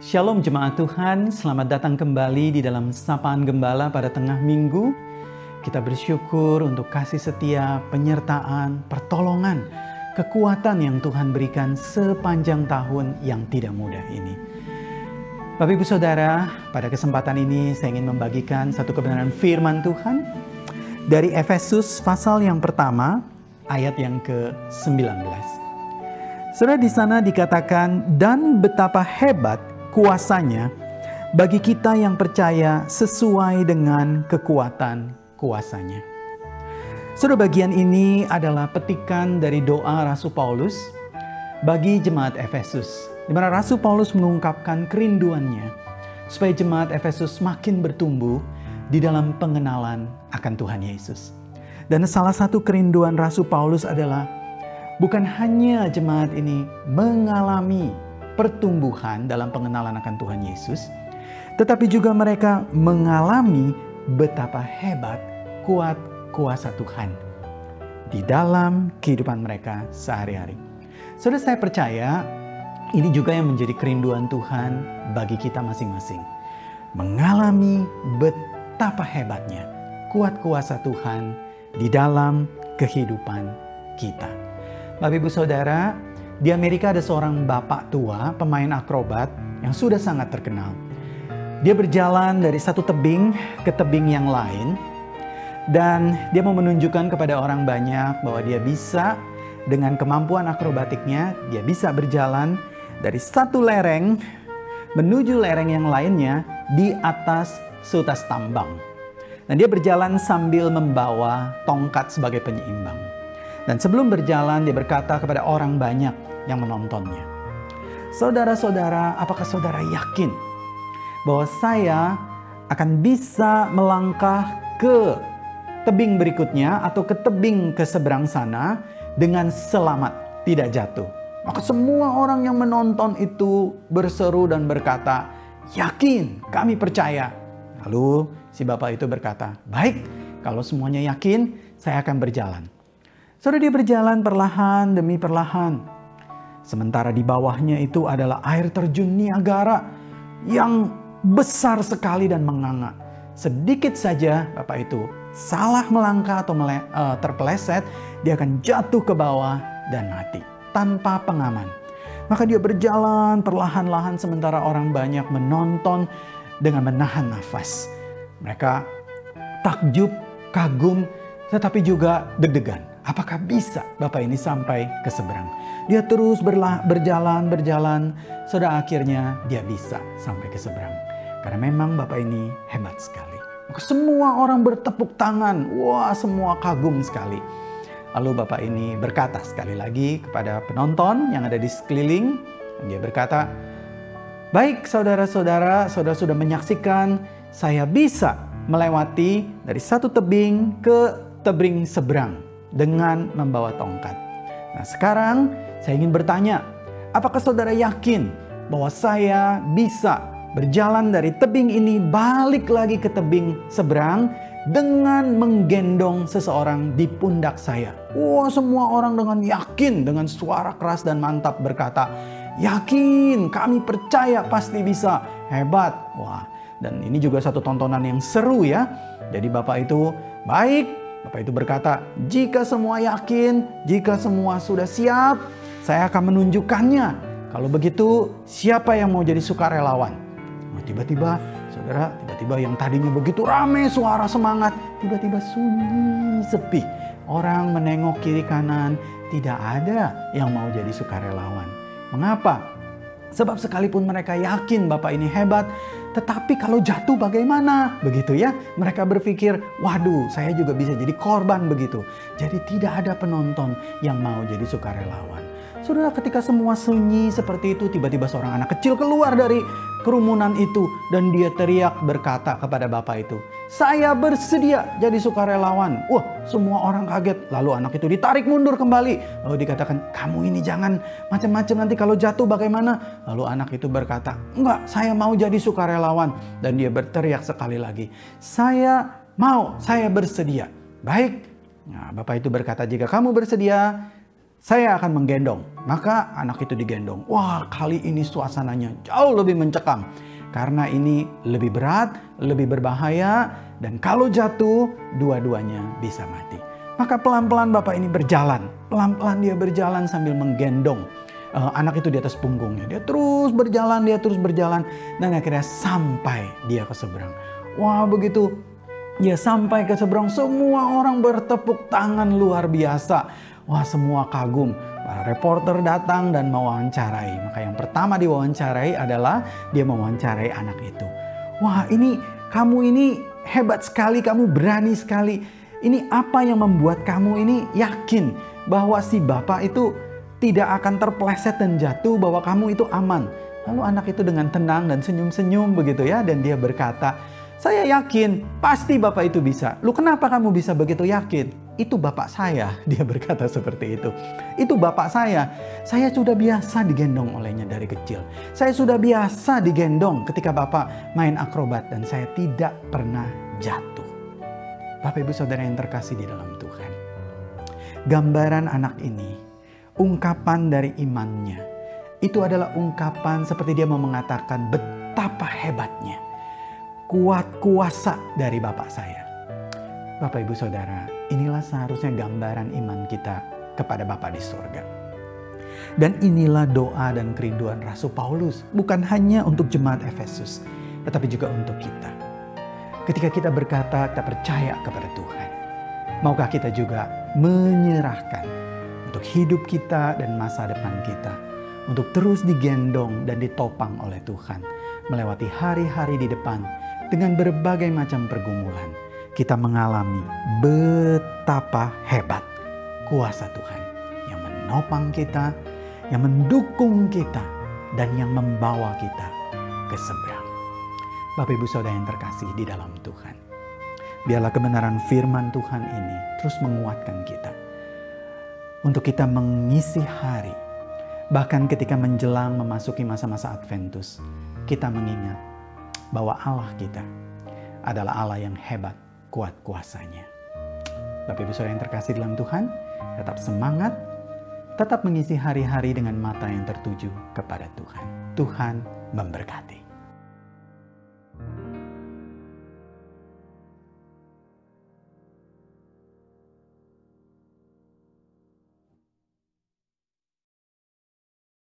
Shalom jemaat Tuhan, selamat datang kembali di dalam Sapaan Gembala pada tengah minggu. Kita bersyukur untuk kasih setia, penyertaan, pertolongan, kekuatan yang Tuhan berikan sepanjang tahun yang tidak mudah ini. Bapak Ibu Saudara, pada kesempatan ini saya ingin membagikan satu kebenaran firman Tuhan dari Efesus pasal yang pertama, ayat yang ke-19. Saudara, di sana dikatakan, dan betapa hebat kuasanya bagi kita yang percaya sesuai dengan kekuatan kuasanya. Saudara, bagian ini adalah petikan dari doa Rasul Paulus bagi jemaat Efesus, di mana Rasul Paulus mengungkapkan kerinduannya supaya jemaat Efesus makin bertumbuh di dalam pengenalan akan Tuhan Yesus. Dan salah satu kerinduan Rasul Paulus adalah bukan hanya jemaat ini mengalami pertumbuhan dalam pengenalan akan Tuhan Yesus, tetapi juga mereka mengalami betapa hebat kuat kuasa Tuhan di dalam kehidupan mereka sehari-hari. Saudara, saya percaya ini juga yang menjadi kerinduan Tuhan bagi kita masing-masing. Mengalami betapa hebatnya kuat kuasa Tuhan di dalam kehidupan kita. Bapak Ibu Saudara, di Amerika ada seorang bapak tua, pemain akrobat yang sudah sangat terkenal. Dia berjalan dari satu tebing ke tebing yang lain. Dan dia mau menunjukkan kepada orang banyak bahwa dia bisa, dengan kemampuan akrobatiknya, dia bisa berjalan dari satu lereng menuju lereng yang lainnya di atas seutas tambang. Dan dia berjalan sambil membawa tongkat sebagai penyeimbang. Dan sebelum berjalan, dia berkata kepada orang banyak yang menontonnya, "Saudara-saudara, apakah saudara yakin bahwa saya akan bisa melangkah ke tebing berikutnya atau ke tebing ke seberang sana dengan selamat, tidak jatuh?" Maka semua orang yang menonton itu berseru dan berkata, "Yakin, kami percaya." Lalu si bapak itu berkata, "Baik, kalau semuanya yakin, saya akan berjalan." Saudara, dia berjalan perlahan demi perlahan. Sementara di bawahnya itu adalah air terjun Niagara yang besar sekali dan menganga. Sedikit saja bapak itu salah melangkah atau terpeleset, dia akan jatuh ke bawah dan mati tanpa pengaman. Maka dia berjalan perlahan-lahan sementara orang banyak menonton dengan menahan nafas. Mereka takjub, kagum, tetapi juga deg-degan. Apakah bisa bapak ini sampai ke seberang? Dia terus berjalan. Sudah akhirnya dia bisa sampai ke seberang. Karena memang bapak ini hebat sekali. Maka semua orang bertepuk tangan. Wah, semua kagum sekali. Lalu bapak ini berkata sekali lagi kepada penonton yang ada di sekeliling. Dia berkata, "Baik saudara-saudara, saudara sudah menyaksikan saya bisa melewati dari satu tebing ke tebing seberang dengan membawa tongkat. Nah, sekarang saya ingin bertanya, apakah saudara yakin bahwa saya bisa berjalan dari tebing ini balik lagi ke tebing seberang dengan menggendong seseorang di pundak saya?" Wah, semua orang dengan yakin, dengan suara keras dan mantap berkata, "Yakin, kami percaya pasti bisa, hebat." Wah, dan ini juga satu tontonan yang seru ya. Jadi bapak itu, "Baik," bapak itu berkata, "jika semua yakin, jika semua sudah siap, saya akan menunjukkannya. Kalau begitu, siapa yang mau jadi sukarelawan?" Nah, tiba-tiba, saudara, yang tadinya begitu ramai suara semangat, tiba-tiba sunyi, sepi. Orang menengok kiri kanan, tidak ada yang mau jadi sukarelawan. Mengapa? Sebab sekalipun mereka yakin bapak ini hebat, tetapi kalau jatuh bagaimana? Begitu ya. Mereka berpikir, waduh, saya juga bisa jadi korban begitu. Jadi tidak ada penonton yang mau jadi sukarelawan. Saudara, ketika semua sunyi seperti itu, tiba-tiba seorang anak kecil keluar dari kerumunan itu. Dan dia teriak berkata kepada bapak itu, "Saya bersedia jadi sukarelawan." Wah, semua orang kaget. Lalu anak itu ditarik mundur kembali. Lalu dikatakan, "Kamu ini jangan macam-macam, nanti kalau jatuh bagaimana?" Lalu anak itu berkata, "Enggak, saya mau jadi sukarelawan." Dan dia berteriak sekali lagi, "Saya mau, saya bersedia." Baik. Nah, bapak itu berkata, "Jika kamu bersedia, saya akan menggendong. Maka anak itu digendong. Wah, kali ini suasananya jauh lebih mencekam. Karena ini lebih berat, lebih berbahaya, dan kalau jatuh, dua-duanya bisa mati. Maka pelan-pelan bapak ini berjalan. Pelan-pelan dia berjalan sambil menggendong anak itu di atas punggungnya. Dia terus berjalan, dan akhirnya sampai dia ke seberang. Wah, begitu dia sampai ke seberang, semua orang bertepuk tangan luar biasa. Wah, semua kagum. Para reporter datang dan mewawancarai. Maka yang pertama diwawancarai adalah dia mewawancarai anak itu. Wah, kamu ini hebat sekali, kamu berani sekali. Ini apa yang membuat kamu ini yakin bahwa si bapak itu tidak akan terpeleset dan jatuh, bahwa kamu itu aman. Lalu anak itu dengan tenang dan senyum-senyum begitu ya, dan dia berkata, saya yakin pasti bapak itu bisa. Lu kenapa kamu bisa begitu yakin? Itu bapak saya, dia berkata seperti itu. Itu bapak saya sudah biasa digendong olehnya dari kecil. Saya sudah biasa digendong ketika bapak main akrobat dan saya tidak pernah jatuh. Bapak ibu saudara yang terkasih di dalam Tuhan. Gambaran anak ini, ungkapan dari imannya, itu adalah ungkapan seperti dia mau mengatakan betapa hebatnya kuat kuasa dari bapak saya. Bapak ibu saudara, inilah seharusnya gambaran iman kita kepada Bapa di surga. Dan inilah doa dan kerinduan Rasul Paulus, bukan hanya untuk jemaat Efesus, tetapi juga untuk kita. Ketika kita berkata kita percaya kepada Tuhan, maukah kita juga menyerahkan untuk hidup kita dan masa depan kita, untuk terus digendong dan ditopang oleh Tuhan, melewati hari-hari di depan dengan berbagai macam pergumulan. Kita mengalami betapa hebat kuasa Tuhan yang menopang kita, yang mendukung kita, dan yang membawa kita ke seberang. Bapak ibu saudara yang terkasih di dalam Tuhan, biarlah kebenaran firman Tuhan ini terus menguatkan kita untuk kita mengisi hari. Bahkan ketika menjelang memasuki masa-masa Adventus, kita mengingat bahwa Allah kita adalah Allah yang hebat, kuat kuasanya. Bapak ibu saudara yang terkasih dalam Tuhan, tetap semangat, tetap mengisi hari-hari dengan mata yang tertuju kepada Tuhan. Tuhan memberkati.